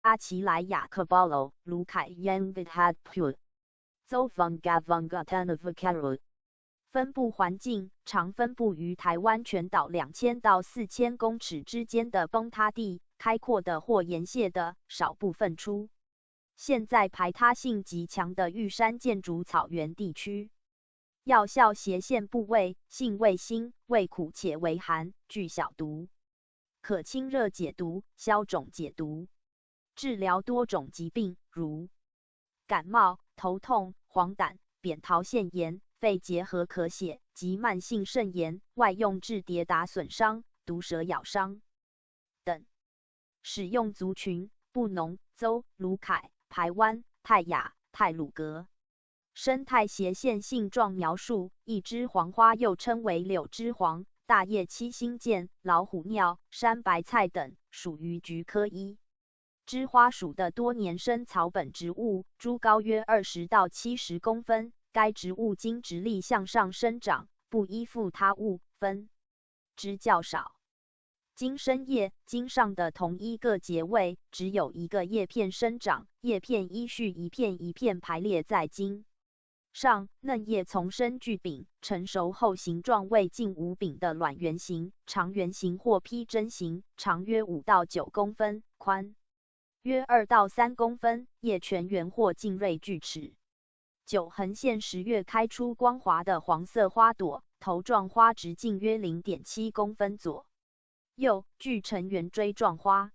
阿奇莱雅克巴罗卢凯 Yang Vidhad Pu Zofangavangatan分布环境常分布于台湾全岛2000到4000公尺之间的崩塌地，开阔的或岩泻的，少部分出现在排他性极强的玉山建筑草原地区。药效斜线部位，性味辛，味苦且微寒，具小毒，可清热解毒、消肿解毒，治疗多种疾病，如感冒、头痛、黄疸、扁桃腺炎、肺结核咳血及慢性肾炎，外用治跌打损伤、毒蛇咬伤等。使用族群：布农、邹、卢凯、排湾、泰雅、太鲁阁。生态斜线性状描述：一枝黄花又称为柳枝黄、大叶七星剑、老虎尿、山白菜等，属于菊科一枝花属的多年生草本植物，株高约20到70公分。该植物经直立向上生长，不依附他物，分枝较少。茎深叶，茎上的同一个节位只有一个叶片生长，叶片依序一片一片排列在茎上，嫩叶丛生巨柄，成熟后形状为近无柄的卵圆形、长圆形或披针形，长约5到9公分，宽约2到3公分，叶全圆或茎锐锯齿。9横线10月开出光滑的黄色花朵，头状花直径约 0.7 公分左右，具成圆锥状花。